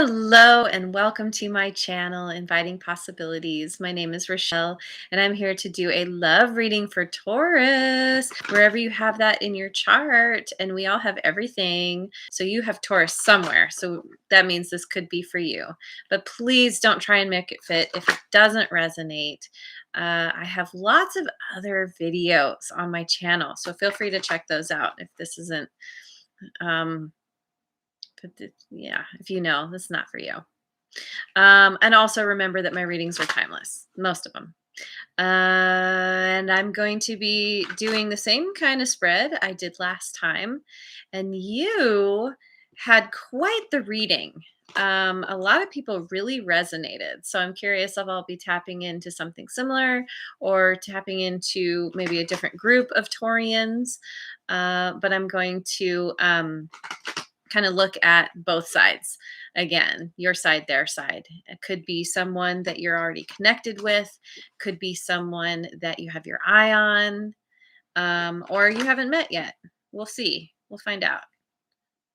Hello and welcome to my channel, Inviting Possibilities. My name is Rochelle and I'm here to do a love reading for Taurus, wherever you have that in your chart. And we all have everything. So you have Taurus somewhere. So that means this could be for you. But please don't try and make it fit if it doesn't resonate. I have lots of other videos on my channel. So feel free to check those out if this isn't yeah, if you know, that's not for you. And also remember that my readings are timeless, most of them. And I'm going to be doing the same kind of spread I did last time. And you had quite the reading. A lot of people really resonated. So I'm curious if I'll be tapping into something similar or tapping into maybe a different group of Taurians. But I'm going to kind of look at both sides again, your side, their side. It could be someone that you're already connected with, could be someone that you have your eye on, or you haven't met yet. We'll see. We'll find out.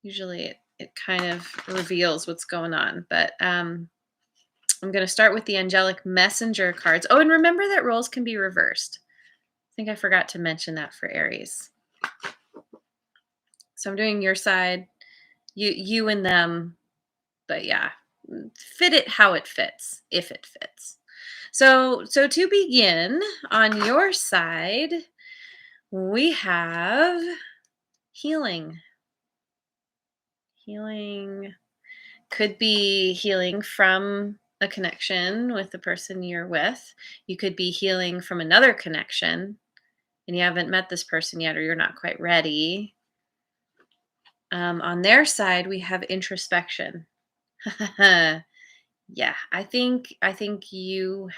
Usually it kind of reveals what's going on. But I'm going to start with the angelic messenger cards. Oh, and remember that roles can be reversed. I think I forgot to mention that for Aries. So I'm doing your side, you and them, but yeah, fit it how it fits, if it fits. So to begin, on your side, we have healing. Healing could be healing from a connection with the person you're with. You could be healing from another connection and you haven't met this person yet, or you're not quite ready. On their side, we have introspection. Yeah, I think you've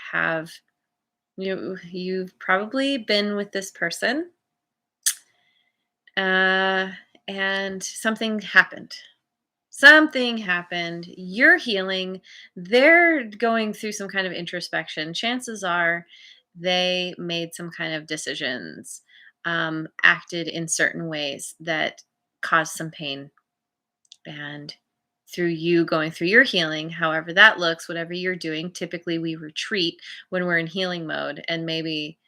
probably been with this person, uh, and something happened. Something happened. You're healing. They're going through some kind of introspection. Chances are they made some kind of decisions, acted in certain ways that caused some pain. And through you going through your healing, however that looks, whatever you're doing, typically we retreat when we're in healing mode. And maybe,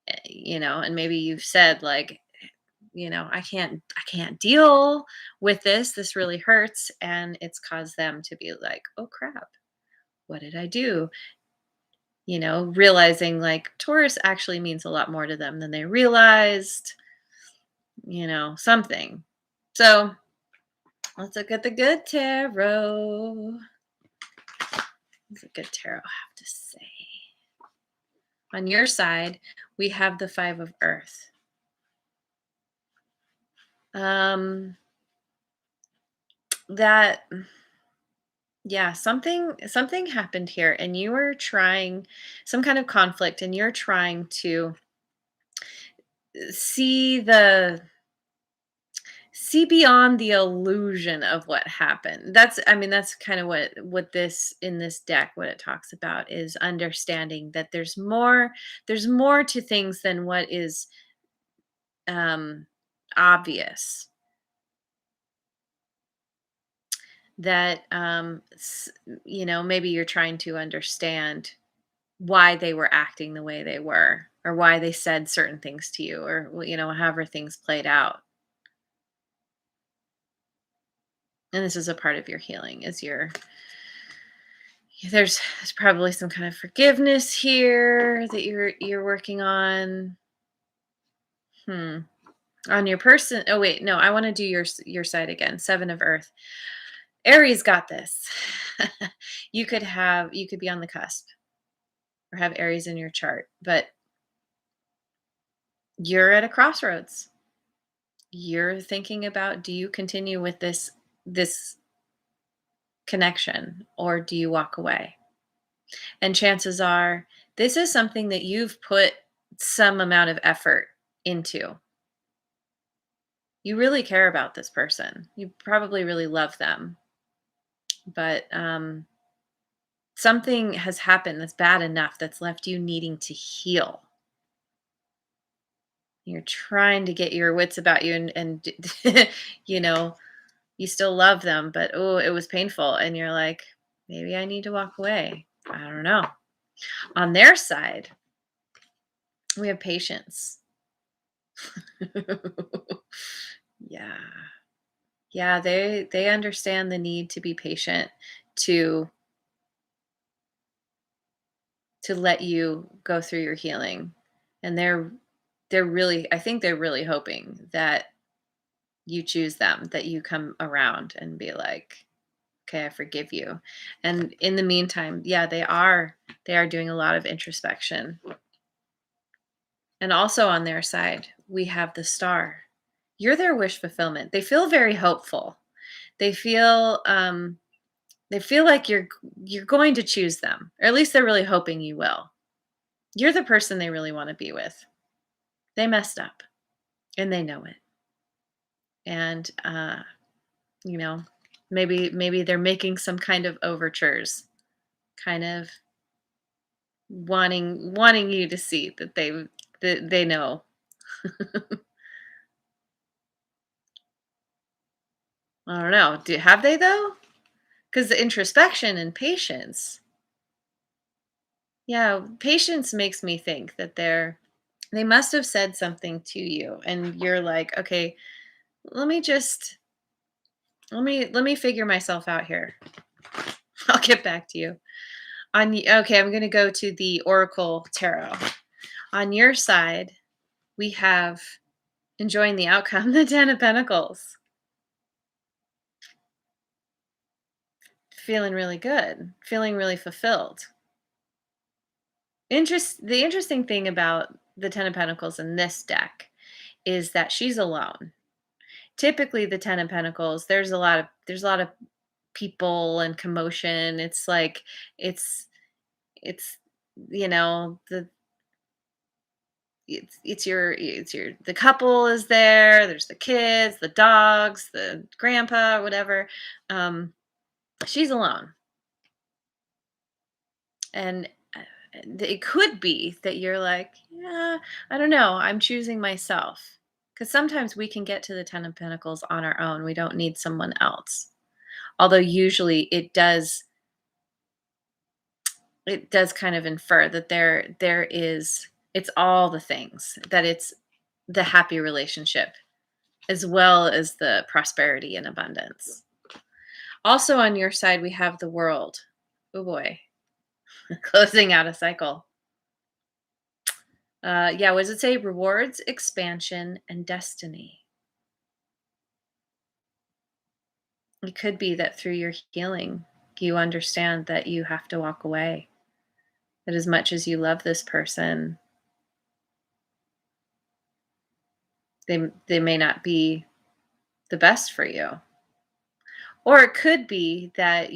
and maybe you've said like, I can't deal with this. This really hurts. And it's caused them to be like, oh crap, what did I do? Realizing like Taurus actually means a lot more to them than they realized, something. So let's look at the good tarot. It's a good tarot, I have to say. On your side, we have the Five of Earth. That, yeah, something happened here, and you were trying some kind of conflict, and you're trying to see beyond the illusion of what happened. That's kind of what this in this deck, what it talks about is understanding that there's more to things than what is obvious. That maybe you're trying to understand why they were acting the way they were, or why they said certain things to you, or however things played out. And this is a part of your healing, is there's probably some kind of forgiveness here that you're working on. On your person. Oh wait, no, I want to do your side again. Seven of Earth. Aries got this. You could be on the cusp or have Aries in your chart, but you're at a crossroads. You're thinking about, do you continue with this connection, or do you walk away? And chances are this is something that you've put some amount of effort into. You really care about this person. You probably really love them. But something has happened that's bad enough that's left you needing to heal. You're trying to get your wits about you and You still love them, but oh, it was painful. And you're like, maybe I need to walk away. I don't know. On their side, we have patience. Yeah. Yeah, they understand the need to be patient to let you go through your healing. And they're really, I think they're really hoping that you choose them, that you come around and be like, okay, I forgive you. And in the meantime, yeah, they are doing a lot of introspection. And also on their side, we have the star. You're their wish fulfillment. They feel very hopeful. They feel like you're going to choose them, or at least they're really hoping you will. You're the person they really want to be with. They messed up and they know it. And you know, maybe they're making some kind of overtures, kind of wanting you to see that they know. I don't know. Have they though? Because the introspection and patience, yeah, patience makes me think that they must have said something to you, and you're like, okay, let me just let me figure myself out here. I'll get back to you. Okay, I'm going to go to the Oracle Tarot. On your side, we have enjoying the outcome, the 10 of Pentacles. Feeling really good, feeling really fulfilled. The interesting thing about the 10 of Pentacles in this deck is that she's alone. Typically the 10 of Pentacles, there's a lot of people and commotion. It's like it's the it's your the couple is there, there's the kids, the dogs, the grandpa, whatever. um she's alone. And it could be that you're like, yeah, I don't know, I'm choosing myself, because sometimes we can get to the 10 of Pentacles on our own. We don't need someone else, although usually it does kind of infer that it's all the things, that it's the happy relationship as well as the prosperity and abundance. Also on your side, we have the World. Oh boy, closing out a cycle. Yeah, what does it say? Rewards, expansion, and destiny. It could be that through your healing, you understand that you have to walk away. That as much as you love this person, they may not be the best for you. Or it could be that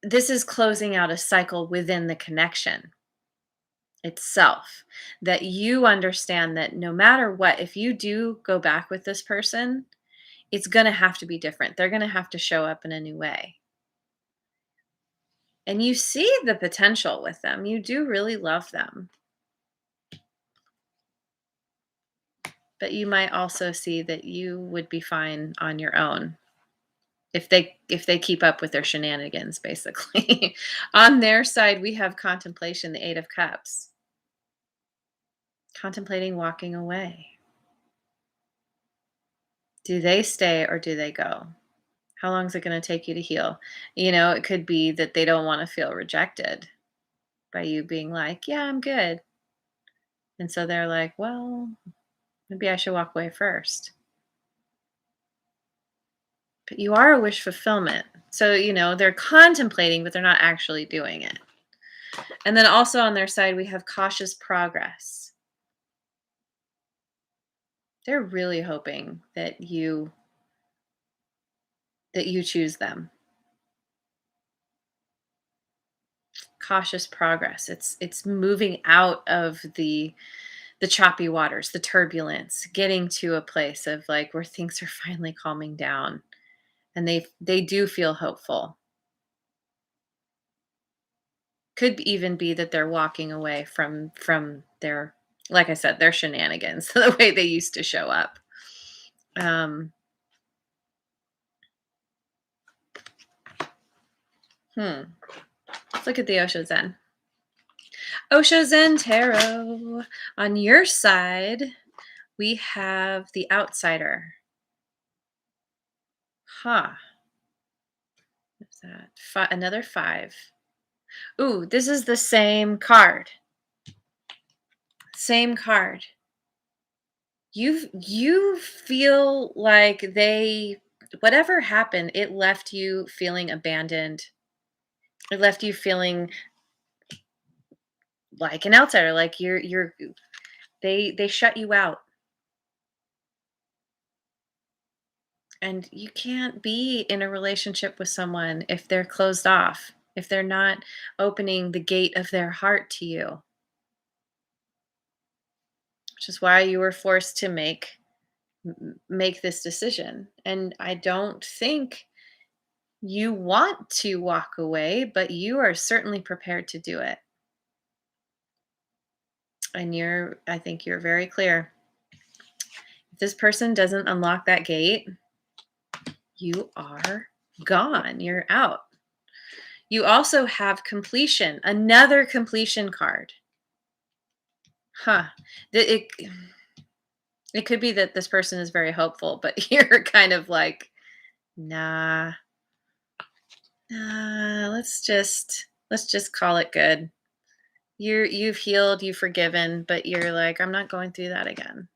this is closing out a cycle within the connection itself. That you understand that no matter what, if you do go back with this person, it's going to have to be different. They're going to have to show up in a new way. And you see the potential with them. You do really love them. But you might also see that you would be fine on your own if they keep up with their shenanigans, basically. On their side, we have contemplation, the 8 of Cups. Contemplating walking away. Do they stay or do they go? How long is it going to take you to heal? It could be that they don't want to feel rejected by you being like, yeah, I'm good. And so they're like, well, maybe I should walk away first. But you are a wish fulfillment. So, they're contemplating, but they're not actually doing it. And then also on their side, we have cautious progress. They're really hoping that you choose them. Cautious progress. It's moving out of the choppy waters, the turbulence, getting to a place of like where things are finally calming down, and they do feel hopeful. Could even be that they're walking away from their, like I said, their shenanigans, the way they used to show up. Um Hmm. Let's look at the Osho Zen. Osho Zen Tarot. On your side, we have the outsider. Huh. What's that? Another 5. Ooh, this is the same card. Same card. You feel like whatever happened, it left you feeling abandoned. It left you feeling like an outsider, like they shut you out. And you can't be in a relationship with someone if they're closed off, if they're not opening the gate of their heart to you, which is why you were forced to make this decision. And I don't think you want to walk away, but you are certainly prepared to do it. And I think you're very clear. If this person doesn't unlock that gate, you are gone. You're out. You also have completion, another completion card. Huh. It could be that this person is very hopeful, but you're kind of like, nah, let's just call it good. You've healed, you've forgiven, but you're like, I'm not going through that again.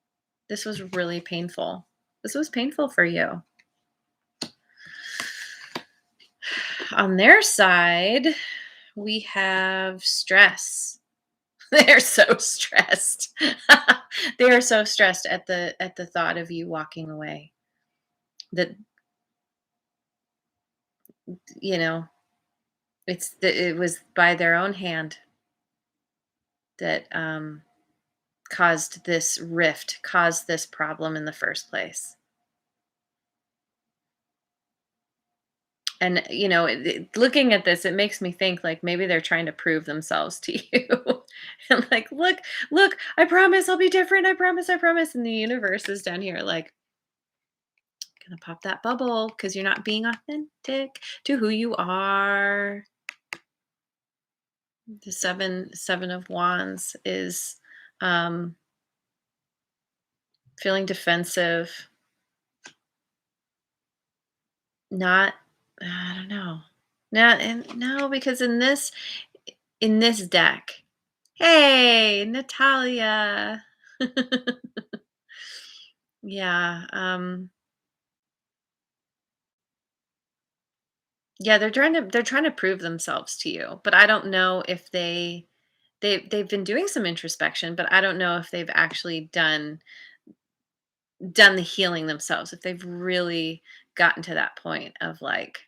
This was really painful. This was painful for you. On their side, we have stress. They're so stressed. They are so stressed at the thought of you walking away. That you know, it was by their own hand that caused this rift, caused this problem in the first place. And looking at this, it makes me think like maybe they're trying to prove themselves to you. And like, look, I promise I'll be different. I promise, I promise. And the universe is down here like, gonna pop that bubble because you're not being authentic to who you are. The seven of wands is feeling defensive, not, I don't know. No, because in this deck, hey, Natalia. Yeah, yeah, they're trying to prove themselves to you, but I don't know if they've been doing some introspection, but I don't know if they've actually done the healing themselves, if they've really gotten to that point of like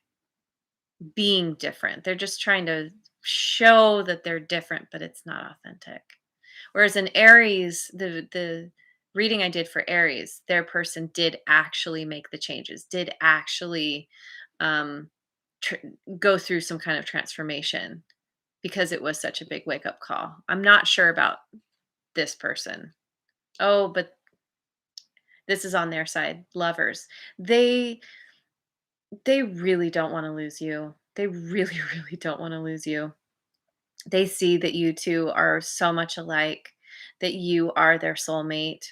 being different. They're just trying to show that they're different, but it's not authentic. Whereas in Aries, the reading I did for Aries, their person did actually make the changes, did actually um, tr- go through some kind of transformation because it was such a big wake up call. I'm not sure about this person. Oh, but this is on their side. Lovers. They they really don't want to lose you. They really, really don't want to lose you. They see that you two are so much alike, that you are their soulmate,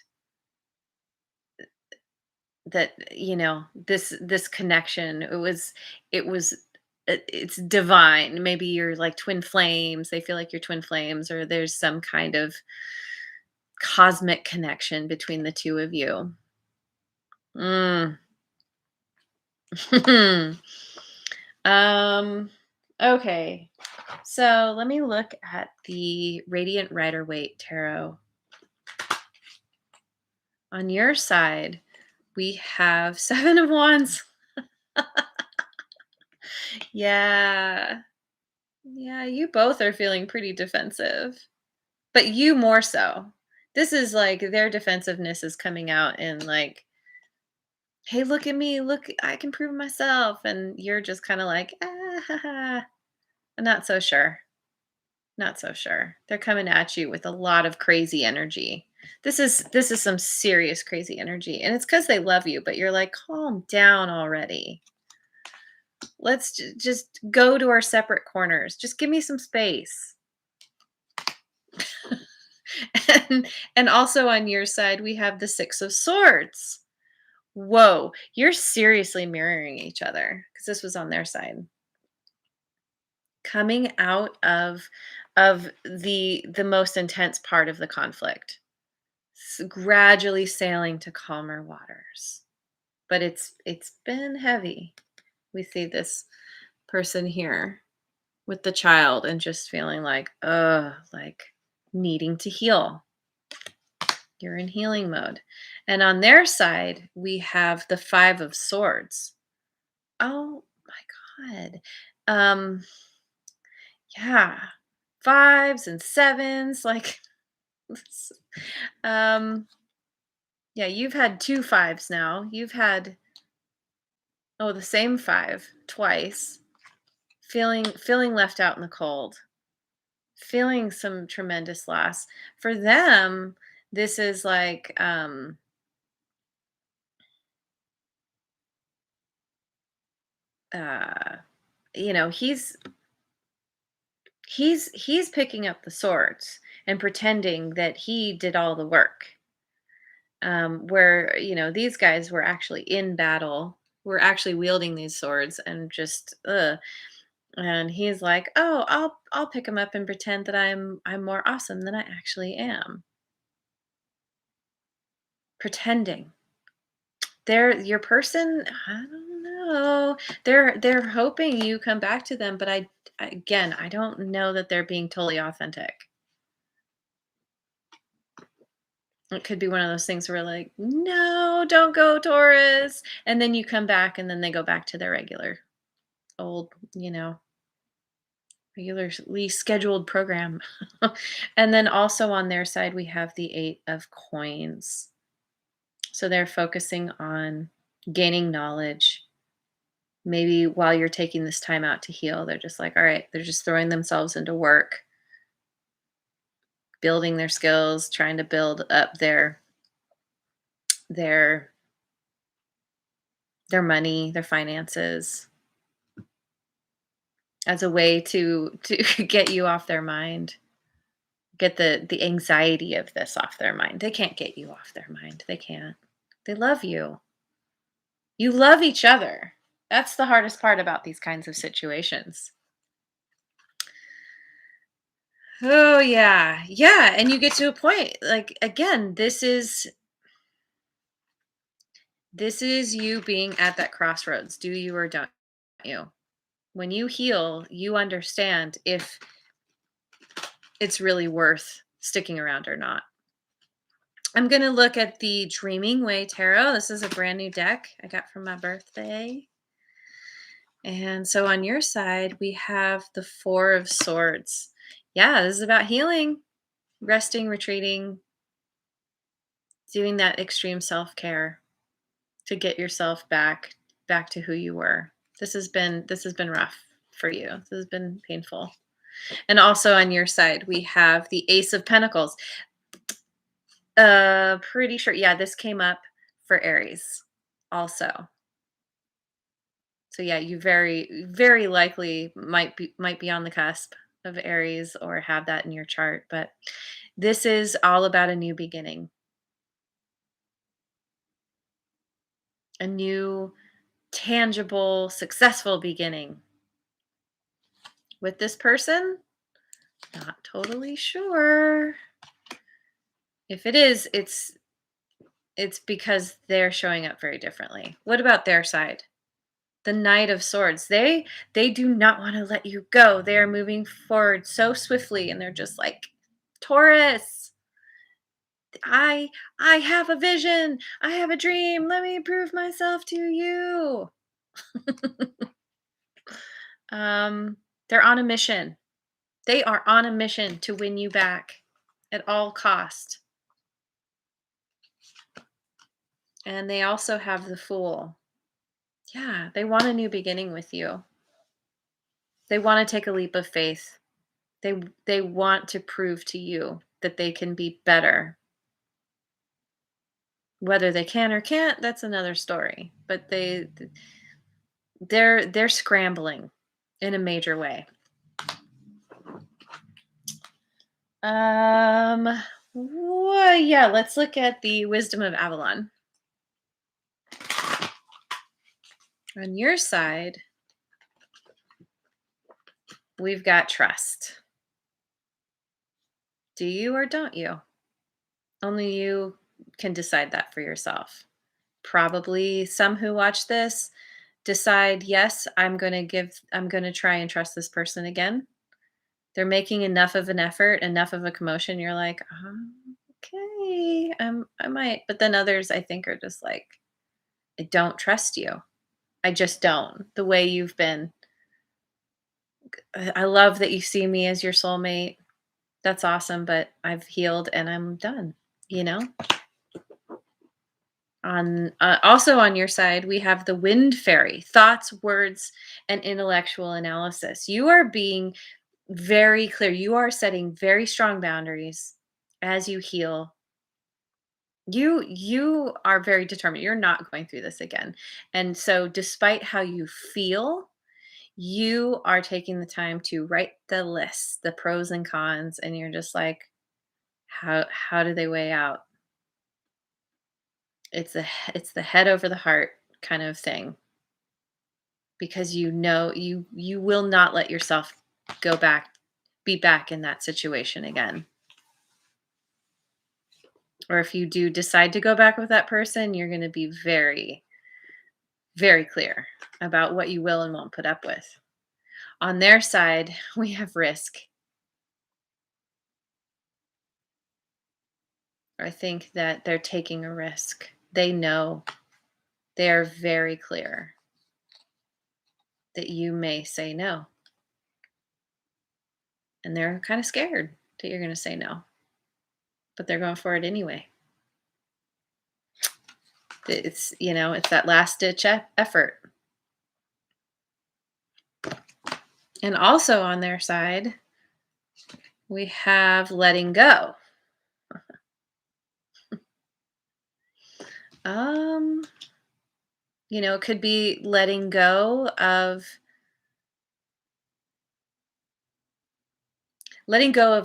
that this connection, it's divine. Maybe you're like twin flames. They feel like you're twin flames, or there's some kind of cosmic connection between the two of you. Mm. um okay. So let me look at the Radiant Rider Waite Tarot. On your side, we have Seven of Wands. Yeah. Yeah, you both are feeling pretty defensive, but you more so. This is like their defensiveness is coming out in like, hey, look at me. Look, I can prove myself. And you're just kind of like, I'm not so sure. Not so sure. They're coming at you with a lot of crazy energy. This is some serious crazy energy. And it's because they love you, but you're like, calm down already. Let's just go to our separate corners. Just give me some space. And also on your side, we have the 6 of Swords. Whoa, you're seriously mirroring each other because this was on their side. Coming out of the most intense part of the conflict, gradually sailing to calmer waters. But it's been heavy. We see this person here with the child and just feeling like needing to heal. You're in healing mode. And on their side, we have the 5 of Swords. Oh my God. Um, yeah. Fives and sevens, like um, yeah, you've had 2 fives now. You've had the same 5 twice. Feeling left out in the cold. Feeling some tremendous loss. For them, this is like uh he's picking up the swords and pretending that he did all the work. Where these guys were actually in battle, were actually wielding these swords and just and he's like, "Oh, I'll pick him up and pretend that I'm more awesome than I actually am." Pretending. They're your person, I don't know. They're hoping you come back to them, but again, I don't know that they're being totally authentic. It could be one of those things where like, "No, don't go, Taurus." And then you come back and then they go back to their old, regularly scheduled program. And then also on their side, we have the 8 of Coins. So they're focusing on gaining knowledge. Maybe while you're taking this time out to heal, they're just like, all right, they're just throwing themselves into work, building their skills, trying to build up their their money, their finances as a way to get you off their mind. Get the anxiety of this off their mind. They can't get you off their mind. They can't. They love you. You love each other. That's the hardest part about these kinds of situations. Oh yeah. Yeah, and you get to a point like again, this is you being at that crossroads. Do you or don't you? When you heal, you understand if it's really worth sticking around or not. I'm going to look at the Dreaming Way Tarot. This is a brand new deck I got for my birthday. And so on your side, we have the 4 of Swords. Yeah, this is about healing, resting, retreating, doing that extreme self-care to get yourself back to who you were. This has been rough for you. This has been painful. And also on your side, we have the Ace of Pentacles. Pretty sure. Yeah, this came up for Aries also. So yeah, you very very likely might be on the cusp of Aries or have that in your chart, but this is all about a new beginning. A new tangible, successful beginning. With this person, not totally sure. If it is, it's because they're showing up very differently. What about their side? The Knight of Swords. They do not want to let you go. They are moving forward so swiftly and they're just like, "Taurus, I I have a vision. I have a dream. Let me prove myself to you." They're on a mission. They are on a mission to win you back at all cost. And they also have the Fool. Yeah, they want a new beginning with you. They want to take a leap of faith. They want to prove to you that they can be better. Whether they can or can't, that's another story. But They're scrambling in a major way. Um, well, yeah, let's look at the wisdom of Avalon. On your side, we've got trust. Do you or don't you? Only you can decide that for yourself. Probably some who watch this decide, yes, I'm going to try and trust this person again. They're making enough of an effort, enough of a commotion. You're like, okay, I might. But then others, I think, are just like, I don't trust you. I just don't. The way you've been. I love that you see me as your soulmate. That's awesome, but I've healed and I'm done, you know? On also on your side, we have the wind fairy, thoughts, words, and intellectual analysis. You are being very clear. You are setting very strong boundaries as you heal. You are very determined. You're not going through this again. And so despite how you feel, you are taking the time to write the list, the pros and cons, and you're just like, how do they weigh out? It's the head over the heart kind of thing, because you know you will not let yourself go back be back in that situation again. Or if you do decide to go back with that person, you're going to be very, very clear about what you will and won't put up with. On their side, we have risk. I think that they're taking a risk. They know, they are very clear that you may say no. And they're kind of scared that you're going to say no, but they're going for it anyway. It's that last ditch effort. And also on their side, we have letting go. Um, it could be letting go of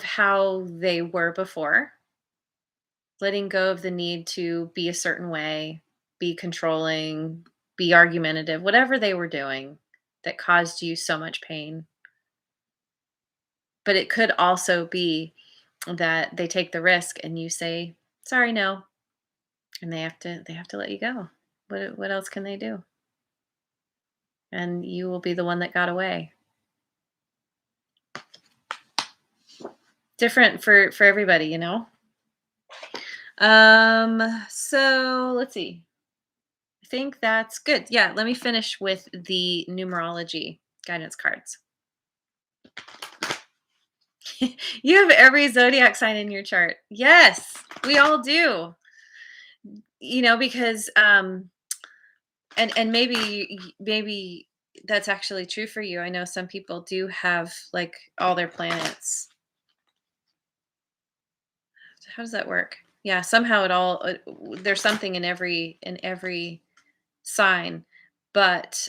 how they were before, letting go of the need to be a certain way, be controlling, be argumentative, whatever they were doing that caused you so much pain. But it could also be that they take the risk and you say, "Sorry, no." And they have to let you go. What else can they do? And you will be the one that got away. Different for everybody, you know? So let's see. I think that's good. Yeah, let me finish with the numerology guidance cards. You have every zodiac sign in your chart. Yes, we all do. Because and maybe that's actually true for you. I know some people do have like all their planets. How does that work? Yeah, somehow there's something in every sign, but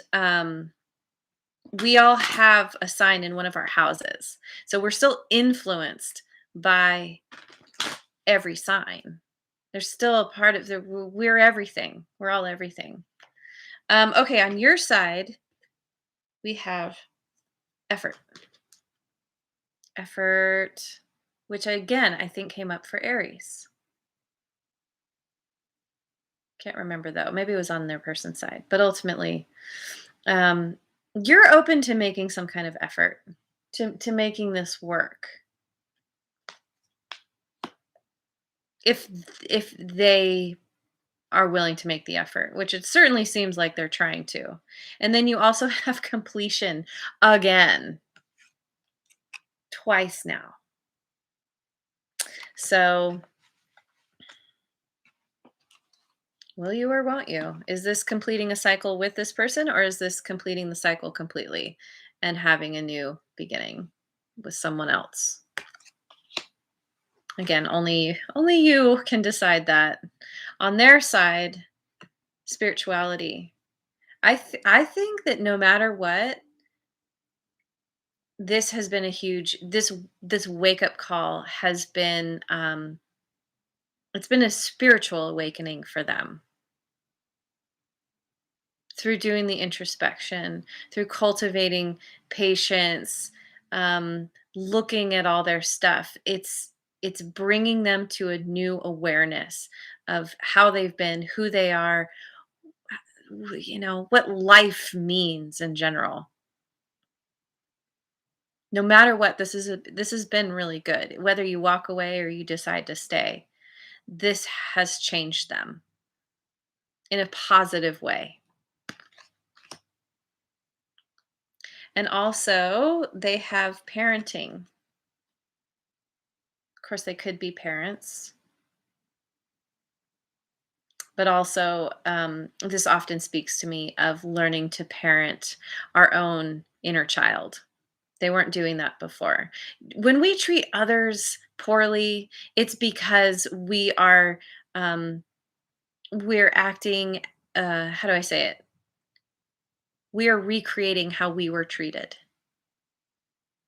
we all have a sign in one of our houses. So we're still influenced by every sign. There's still a part of we're everything. We're all everything. Okay, on your side, we have effort. Effort, which again, I think came up for Aries. Can't remember though. Maybe it was on their person's side. But ultimately, um, you're open to making some kind of effort to making this work. If they are willing to make the effort, which it certainly seems like they're trying to. And then you also have completion again, twice now. So, will you or won't you? Is this completing a cycle with this person, or is this completing the cycle completely and having a new beginning with someone else? Again, only you can decide that. On their side, spirituality. I think that no matter what, this has been a huge this wake up call has been it's been a spiritual awakening for them through doing the introspection, through cultivating patience, looking at all their stuff. It's bringing them to a new awareness of how they've been, who they are, what life means in general. No matter what, this has been really good. Whether you walk away or you decide to stay, this has changed them in a positive way. And also, they have parenting. Of course, they could be parents, but also, this often speaks to me of learning to parent our own inner child. They weren't doing that before. When we treat others poorly, it's because um, we're acting. How do I say it? We are recreating how we were treated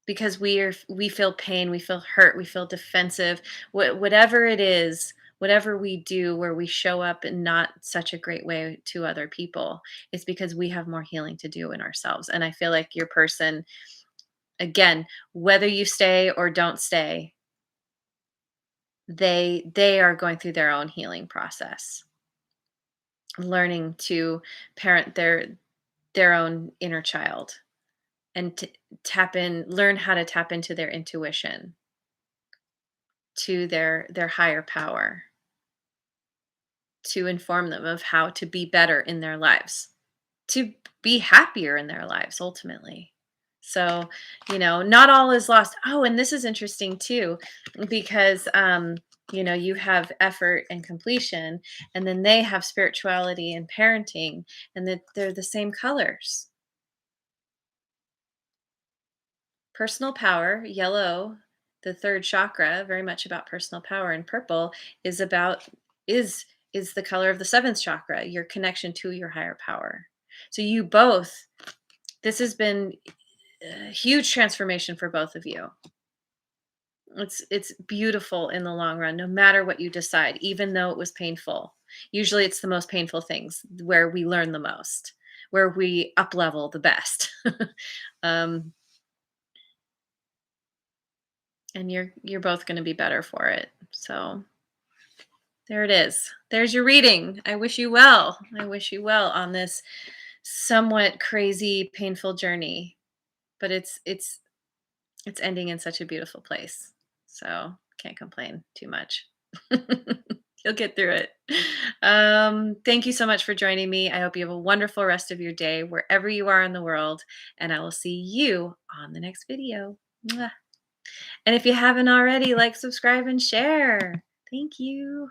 because we feel pain, we feel hurt, we feel defensive. Whatever it is, whatever we do where we show up in not such a great way to other people, it's because we have more healing to do in ourselves. And I feel like your person, again, whether you stay or don't stay, they are going through their own healing process, learning to parent their own inner child and learn how to tap into their intuition, to their higher power, to inform them of how to be better in their lives, to be happier in their lives ultimately. So, not all is lost. Oh, and this is interesting too, because you have effort and completion, and then they have spirituality and parenting, and that they're the same colors. Personal power, yellow, the third chakra, very much about personal power, and purple is about is the color of the seventh chakra, your connection to your higher power. So you both, this has been a huge transformation for both of you. It's beautiful in the long run, no matter what you decide, even though it was painful. Usually it's the most painful things where we learn the most, where we up level the best. um, and you're both going to be better for it. So there it is. There's your reading. I wish you well. I wish you well on this somewhat crazy, painful journey, but it's ending in such a beautiful place. So can't complain too much. You'll get through it. Thank you so much for joining me. I hope you have a wonderful rest of your day wherever you are in the world, and I will see you on the next video. Mwah. And if you haven't already, like, subscribe, and share. Thank you.